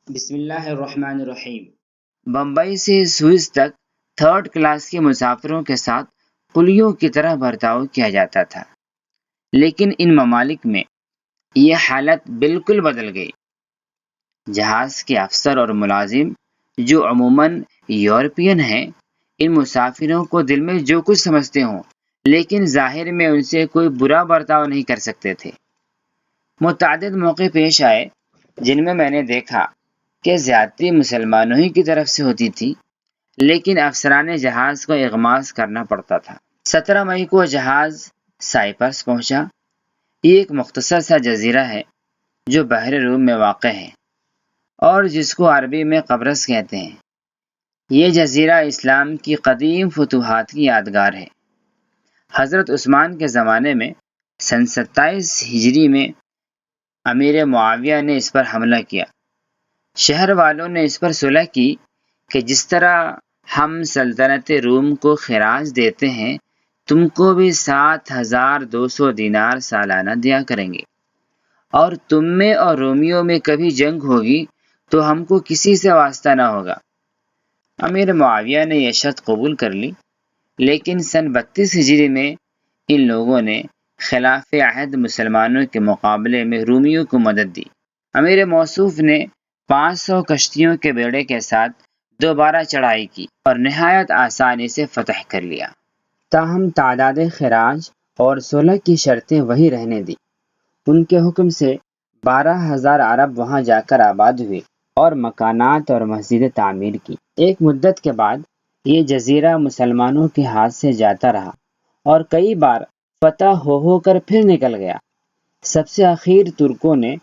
بسم اللہ الرحمن الرحیم۔ بمبئی سے سوئس تک تھرڈ کلاس کے مسافروں کے ساتھ قلیوں کی طرح برتاؤ کیا جاتا تھا، لیکن ان ممالک میں یہ حالت بالکل بدل گئی۔ جہاز کے افسر اور ملازم، جو عموماً یورپین ہیں، ان مسافروں کو دل میں جو کچھ سمجھتے ہوں، لیکن ظاہر میں ان سے کوئی برا برتاؤ نہیں کر سکتے تھے۔ متعدد موقع پیش آئے جن میں نے دیکھا کہ زیادتی مسلمانوں ہی کی طرف سے ہوتی تھی، لیکن افسران جہاز کو اغماس کرنا پڑتا تھا۔ 17 مئی کو جہاز سائپرس پہنچا۔ یہ ایک مختصر سا جزیرہ ہے جو بحر روم میں واقع ہے اور جس کو عربی میں قبرص کہتے ہیں۔ یہ جزیرہ اسلام کی قدیم فتوحات کی یادگار ہے۔ حضرت عثمان کے زمانے میں سن 27 ہجری میں امیر معاویہ نے اس پر حملہ کیا۔ شہر والوں نے اس پر صلح کی کہ جس طرح ہم سلطنت روم کو خراج دیتے ہیں، تم کو بھی 7200 دینار سالانہ دیا کریں گے، اور تم میں اور رومیوں میں کبھی جنگ ہوگی تو ہم کو کسی سے واسطہ نہ ہوگا۔ امیر معاویہ نے یہ شرط قبول کر لی، لیکن سن 32 ہجری میں ان لوگوں نے خلاف عہد مسلمانوں کے مقابلے میں رومیوں کو مدد دی۔ امیر موصوف نے 500 کشتیوں کے بیڑے کے ساتھ دوبارہ چڑھائی کی اور نہایت آسانی سے فتح کر لیا۔ تاہم تعداد خراج اور صلح کی شرطیں وہی رہنے دی۔ ان کے حکم سے 12,000 عرب وہاں جا کر آباد ہوئے اور مکانات اور مسجدیں تعمیر کی۔ ایک مدت کے بعد یہ جزیرہ مسلمانوں کے ہاتھ سے جاتا رہا اور کئی بار فتح ہو کر پھر نکل گیا۔ سب سے اخیر ترکوں نے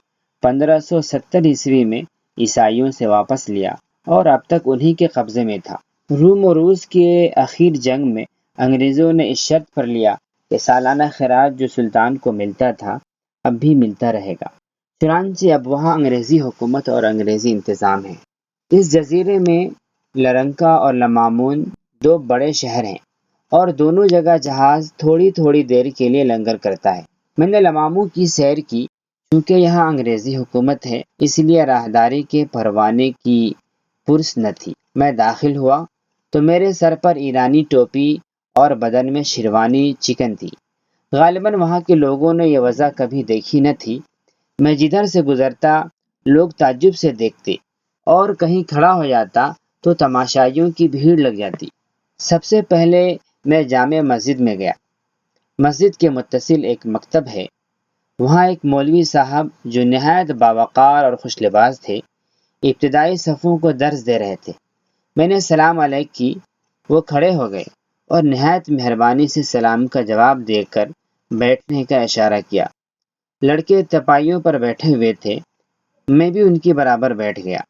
1570 عیسوی میں عیسائیوں سے واپس لیا اور اب تک انہی کے قبضے میں تھا۔ روم اور روس کے اخیر جنگ میں انگریزوں نے اس شرط پر لیا کہ سالانہ خراج جو سلطان کو ملتا تھا اب بھی ملتا رہے گا۔ چنانچہ اب وہاں انگریزی حکومت اور انگریزی انتظام ہے۔ اس جزیرے میں لرنکا اور لمامون دو بڑے شہر ہیں اور دونوں جگہ جہاز تھوڑی تھوڑی دیر کے لیے لنگر کرتا ہے۔ میں نے لمامو کی سیر کی۔ چونکہ یہاں انگریزی حکومت ہے، اس لیے راہداری کے پروانے کی پرس نہ تھی۔ میں داخل ہوا تو میرے سر پر ایرانی ٹوپی اور بدن میں شیروانی چکن تھی۔ غالباً وہاں کے لوگوں نے یہ وضع کبھی دیکھی نہ تھی۔ میں جدھر سے گزرتا لوگ تعجب سے دیکھتے اور کہیں کھڑا ہو جاتا تو تماشائیوں کی بھیڑ لگ جاتی۔ سب سے پہلے میں جامع مسجد میں گیا۔ مسجد کے متصل ایک مکتب ہے۔ وہاں ایک مولوی صاحب جو نہایت باوقار اور خوش لباس تھے، ابتدائی صفوں کو درس دے رہے تھے۔ میں نے سلام علیک کی۔ وہ کھڑے ہو گئے اور نہایت مہربانی سے سلام کا جواب دے کر بیٹھنے کا اشارہ کیا۔ لڑکے تپائیوں پر بیٹھے ہوئے تھے، میں بھی ان کے برابر بیٹھ گیا۔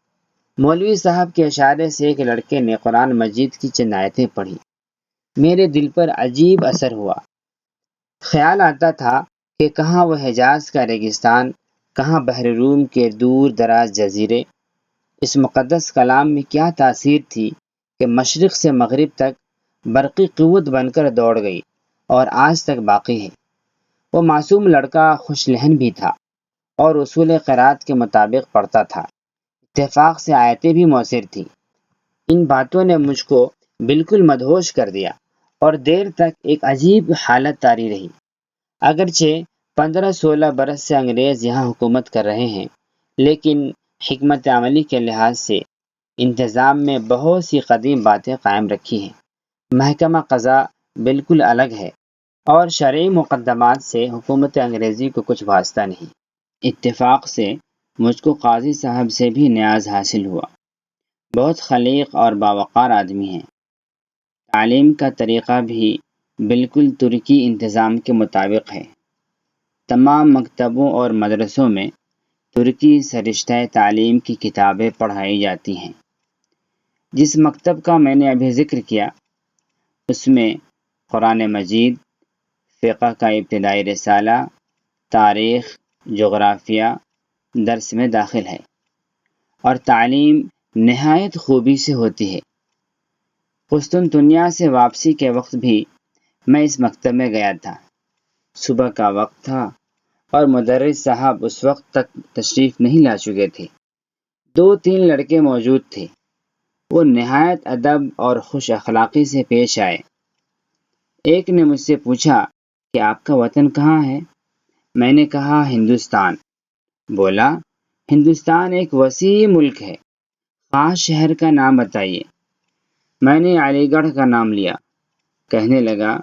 مولوی صاحب کے اشارے سے ایک لڑکے نے قرآن مجید کی چند آیتیں پڑھی۔ میرے دل پر عجیب اثر ہوا۔ خیال آتا تھا کہ کہاں وہ حجاز کا ریگستان، کہاں بحر روم کے دور دراز جزیرے۔ اس مقدس کلام میں کیا تاثیر تھی کہ مشرق سے مغرب تک برقی قوت بن کر دوڑ گئی اور آج تک باقی ہے۔ وہ معصوم لڑکا خوش لہن بھی تھا اور اصول قرات کے مطابق پڑھتا تھا۔ اتفاق سے آیتیں بھی مؤثر تھیں۔ ان باتوں نے مجھ کو بالکل مدہوش کر دیا اور دیر تک ایک عجیب حالت طاری رہی۔ اگرچہ 15-16 برس سے انگریز یہاں حکومت کر رہے ہیں، لیکن حکمت عملی کے لحاظ سے انتظام میں بہت سی قدیم باتیں قائم رکھی ہیں۔ محکمہ قضا بالکل الگ ہے اور شرعی مقدمات سے حکومت انگریزی کو کچھ واسطہ نہیں۔ اتفاق سے مجھ کو قاضی صاحب سے بھی نیاز حاصل ہوا۔ بہت خلیق اور باوقار آدمی ہیں۔ تعلیم کا طریقہ بھی بالکل ترکی انتظام کے مطابق ہے۔ تمام مکتبوں اور مدرسوں میں ترکی سرشتہ تعلیم کی کتابیں پڑھائی جاتی ہیں۔ جس مکتب کا میں نے ابھی ذکر کیا، اس میں قرآن مجید، فقہ کا ابتدائی رسالہ، تاریخ، جغرافیہ درس میں داخل ہے اور تعلیم نہایت خوبی سے ہوتی ہے۔ قسطنطنیہ سے واپسی کے وقت بھی میں اس مکتب میں گیا تھا۔ صبح کا وقت تھا اور مدرس صاحب اس وقت تک تشریف نہیں لا چکے تھے۔ 2-3 لڑکے موجود تھے۔ وہ نہایت ادب اور خوش اخلاقی سے پیش آئے۔ ایک نے مجھ سے پوچھا کہ آپ کا وطن کہاں ہے؟ میں نے کہا ہندوستان۔ بولا ہندوستان ایک وسیع ملک ہے، خاص شہر کا نام بتائیے۔ میں نے علی گڑھ کا نام لیا۔ کہنے لگا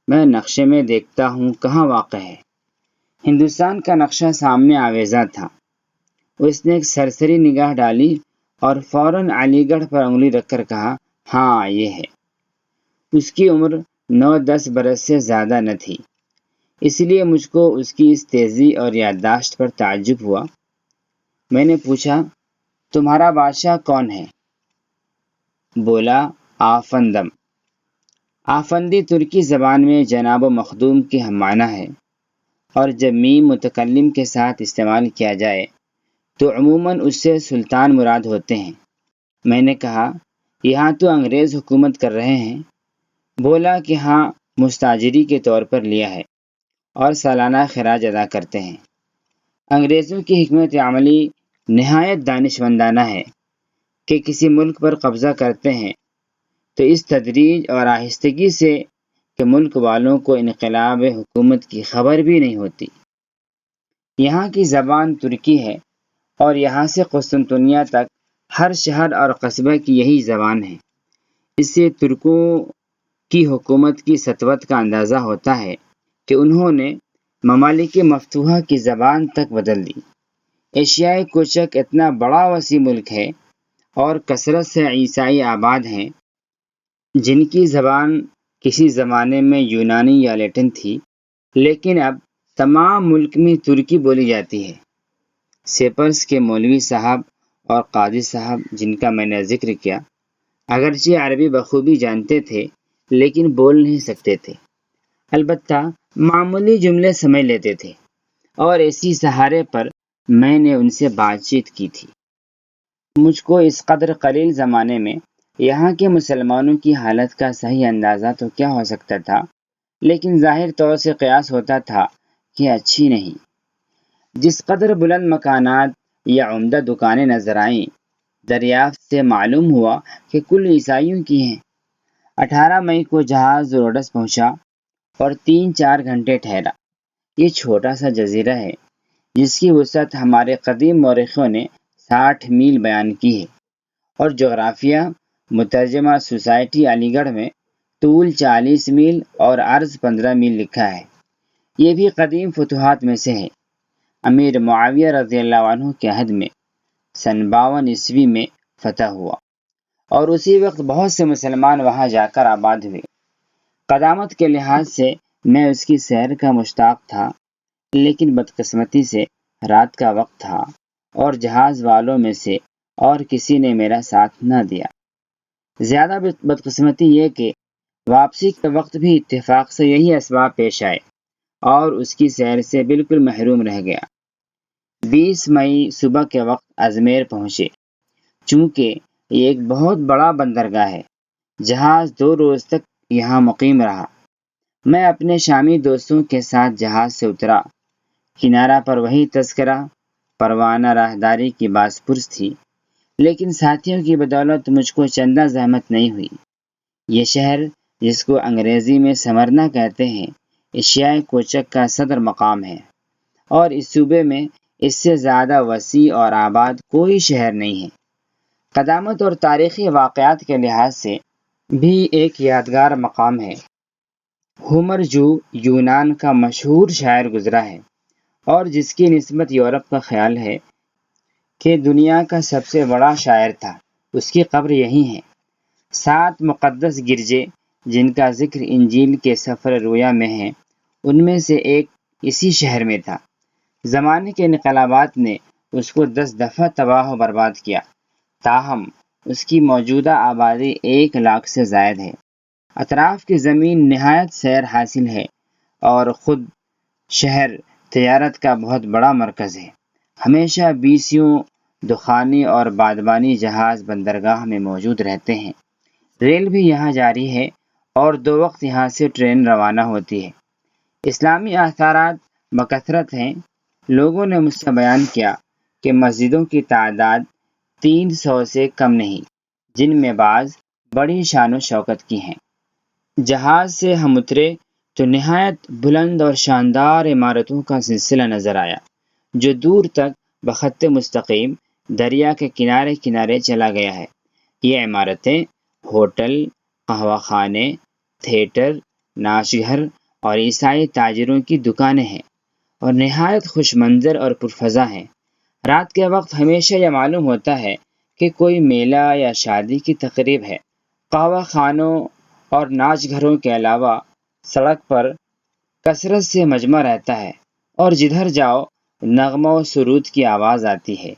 میں نقشے میں دیکھتا ہوں کہاں واقع ہے۔ ہندوستان کا نقشہ سامنے آویزاں تھا۔ اس نے ایک سرسری نگاہ ڈالی اور فوراً علی گڑھ پر انگلی رکھ کر کہا ہاں یہ ہے۔ اس کی عمر 9-10 برس سے زیادہ نہ تھی، اس لیے مجھ کو اس کی اس تیزی اور یادداشت پر تعجب ہوا۔ میں نے پوچھا تمہارا بادشاہ کون ہے؟ بولا آفندم۔ آفندی ترکی زبان میں جناب و مخدوم کی ہم معنی ہے، اور جب میم متکلم کے ساتھ استعمال کیا جائے تو عموماً اس سے سلطان مراد ہوتے ہیں۔ میں نے کہا یہاں تو انگریز حکومت کر رہے ہیں۔ بولا کہ ہاں، مستاجری کے طور پر لیا ہے اور سالانہ خراج ادا کرتے ہیں۔ انگریزوں کی حکمت عملی نہایت دانشمندانہ ہے کہ کسی ملک پر قبضہ کرتے ہیں تو اس تدریج اور آہستگی سے کہ ملک والوں کو انقلاب حکومت کی خبر بھی نہیں ہوتی۔ یہاں کی زبان ترکی ہے اور یہاں سے قسطنطنیہ تک ہر شہر اور قصبہ کی یہی زبان ہے۔ اس سے ترکوں کی حکومت کی سطوت کا اندازہ ہوتا ہے کہ انہوں نے ممالک مفتوحہ کی زبان تک بدل دی۔ ایشیائے کوچک اتنا بڑا وسیع ملک ہے اور کثرت سے عیسائی آباد ہیں جن کی زبان کسی زمانے میں یونانی یا لیٹن تھی، لیکن اب تمام ملک میں ترکی بولی جاتی ہے۔ سیپرس کے مولوی صاحب اور قاضی صاحب جن کا میں نے ذکر کیا، اگرچہ عربی بخوبی جانتے تھے لیکن بول نہیں سکتے تھے، البتہ معمولی جملے سمجھ لیتے تھے، اور اسی سہارے پر میں نے ان سے بات چیت کی تھی۔ مجھ کو اس قدر قلیل زمانے میں یہاں کے مسلمانوں کی حالت کا صحیح اندازہ تو کیا ہو سکتا تھا، لیکن ظاہر طور سے قیاس ہوتا تھا کہ اچھی نہیں۔ جس قدر بلند مکانات یا عمدہ دکانیں نظر آئیں، دریافت سے معلوم ہوا کہ کل عیسائیوں کی ہیں۔ 18 مئی کو جہاز روڈس پہنچا اور 3-4 گھنٹے ٹھہرا۔ یہ چھوٹا سا جزیرہ ہے جس کی وسعت ہمارے قدیم مورخوں نے 60 میل بیان کی ہے، اور جغرافیہ مترجمہ سوسائٹی علی گڑھ میں طول 40 میل اور عرض 15 میل لکھا ہے۔ یہ بھی قدیم فتوحات میں سے ہے۔ امیر معاویہ رضی اللہ عنہ کے عہد میں سن 52 عیسوی میں فتح ہوا، اور اسی وقت بہت سے مسلمان وہاں جا کر آباد ہوئے۔ قدامت کے لحاظ سے میں اس کی سیر کا مشتاق تھا، لیکن بدقسمتی سے رات کا وقت تھا اور جہاز والوں میں سے اور کسی نے میرا ساتھ نہ دیا۔ زیادہ بدقسمتی یہ کہ واپسی کے وقت بھی اتفاق سے یہی اسباب پیش آئے اور اس کی سیر سے بالکل محروم رہ گیا۔ 20 مئی صبح کے وقت ازمیر پہنچے۔ چونکہ یہ ایک بہت بڑا بندرگاہ ہے، جہاز 2 روز تک یہاں مقیم رہا۔ میں اپنے شامی دوستوں کے ساتھ جہاز سے اترا۔ کنارہ پر وہی تذکرہ پروانہ راہداری کی باس پرس تھی، لیکن ساتھیوں کی بدولت مجھ کو چندہ زحمت نہیں ہوئی۔ یہ شہر جس کو انگریزی میں سمرنا کہتے ہیں، ایشیائے کوچک کا صدر مقام ہے، اور اس صوبے میں اس سے زیادہ وسیع اور آباد کوئی شہر نہیں ہے۔ قدامت اور تاریخی واقعات کے لحاظ سے بھی ایک یادگار مقام ہے۔ ہومر جو یونان کا مشہور شاعر گزرا ہے اور جس کی نسبت یورپ کا خیال ہے کہ دنیا کا سب سے بڑا شاعر تھا، اس کی قبر یہی ہے۔ 7 مقدس گرجے جن کا ذکر انجیل کے سفر رویا میں ہے، ان میں سے ایک اسی شہر میں تھا۔ زمانے کے انقلابات نے اس کو 10 دفعہ تباہ و برباد کیا، تاہم اس کی موجودہ آبادی 1 لاکھ سے زائد ہے۔ اطراف کی زمین نہایت سیر حاصل ہے اور خود شہر تجارت کا بہت بڑا مرکز ہے۔ ہمیشہ بیسیوں دخانی اور بادبانی جہاز بندرگاہ میں موجود رہتے ہیں۔ ریل بھی یہاں جاری ہے اور 2 وقت یہاں سے ٹرین روانہ ہوتی ہے۔ اسلامی آثارات بکثرت ہیں۔ لوگوں نے مجھ سے بیان کیا کہ مسجدوں کی تعداد 300 سے کم نہیں، جن میں بعض بڑی شان و شوکت کی ہیں۔ جہاز سے ہم اترے تو نہایت بلند اور شاندار عمارتوں کا سلسلہ نظر آیا، جو دور تک بخط مستقیم دریا کے کنارے کنارے چلا گیا ہے۔ یہ عمارتیں ہوٹل، قہوہ خانے، تھیٹر، ناچ گھر اور عیسائی تاجروں کی دکانیں ہیں، اور نہایت خوش منظر اور پرفضا ہیں۔ رات کے وقت ہمیشہ یہ معلوم ہوتا ہے کہ کوئی میلہ یا شادی کی تقریب ہے۔ قہوہ خانوں اور ناچ گھروں کے علاوہ سڑک پر کثرت سے مجمع رہتا ہے، اور جدھر جاؤ نغمہ و سرود کی آواز آتی ہے۔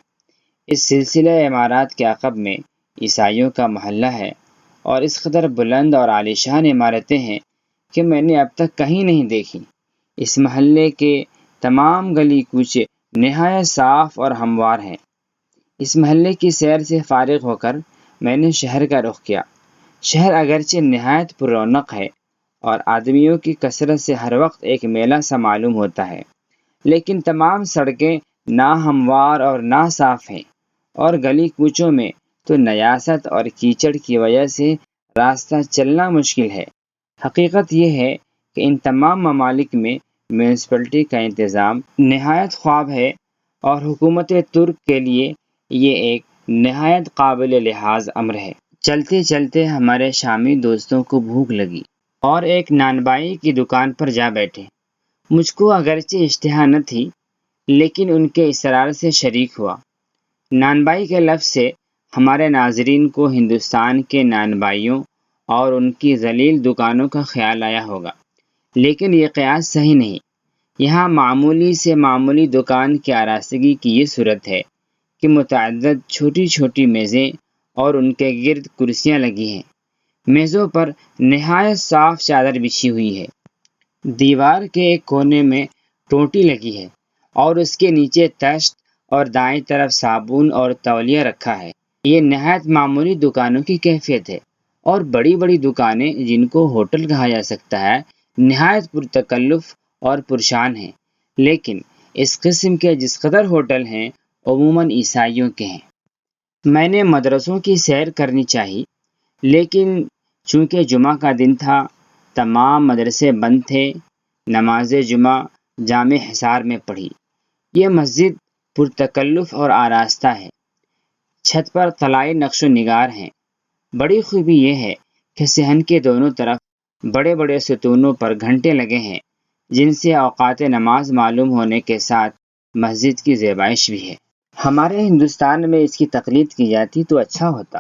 اس سلسلہ عمارات کے عقب میں عیسائیوں کا محلہ ہے، اور اس قدر بلند اور عالیشان عمارتیں ہیں کہ میں نے اب تک کہیں نہیں دیکھی۔ اس محلے کے تمام گلی کوچے نہایت صاف اور ہموار ہیں۔ اس محلے کی سیر سے فارغ ہو کر میں نے شہر کا رخ کیا۔ شہر اگرچہ نہایت پر رونق ہے اور آدمیوں کی کثرت سے ہر وقت ایک میلہ سا معلوم ہوتا ہے، لیکن تمام سڑکیں ناہموار اور ناصاف ہیں، اور گلی کوچوں میں تو نیاست اور کیچڑ کی وجہ سے راستہ چلنا مشکل ہے۔ حقیقت یہ ہے کہ ان تمام ممالک میں میونسپلٹی کا انتظام نہایت خواب ہے، اور حکومت ترک کے لیے یہ ایک نہایت قابل لحاظ امر ہے۔ چلتے چلتے ہمارے شامی دوستوں کو بھوک لگی اور ایک نان بائی کی دکان پر جا بیٹھے۔ مجھ کو اگرچہ اشتہا نہ تھی، لیکن ان کے اصرار سے شریک ہوا۔ نان بائی کے لفظ سے ہمارے ناظرین کو ہندوستان کے نان بائیوں اور ان کی ذلیل دکانوں کا خیال آیا ہوگا، لیکن یہ قیاس صحیح نہیں۔ یہاں معمولی سے معمولی دکان کی آراستگی کی یہ صورت ہے کہ متعدد چھوٹی چھوٹی میزیں اور ان کے گرد کرسیاں لگی ہیں۔ میزوں پر نہایت صاف چادر بچھی ہوئی ہے۔ دیوار کے ایک کونے میں ٹوٹی لگی ہے، اور اس کے نیچے تشت اور دائیں طرف صابن اور تولیہ رکھا ہے۔ یہ نہایت معمولی دکانوں کی کیفیت ہے، اور بڑی بڑی دکانیں جن کو ہوٹل کہا جا سکتا ہے نہایت پرتکلف اور پرشان ہیں، لیکن اس قسم کے جس قدر ہوٹل ہیں عموماً عیسائیوں کے ہیں۔ میں نے مدرسوں کی سیر کرنی چاہی، لیکن چونکہ جمعہ کا دن تھا، تمام مدرسے بند تھے۔ نماز جمعہ جامع حصار میں پڑھی۔ یہ مسجد پرتکلف اور آراستہ ہے۔ چھت پر طلائی نقش و نگار ہیں۔ بڑی خوبی یہ ہے کہ صحن کے دونوں طرف بڑے بڑے ستونوں پر گھنٹے لگے ہیں، جن سے اوقات نماز معلوم ہونے کے ساتھ مسجد کی زیبائش بھی ہے۔ ہمارے ہندوستان میں اس کی تقلید کی جاتی تو اچھا ہوتا۔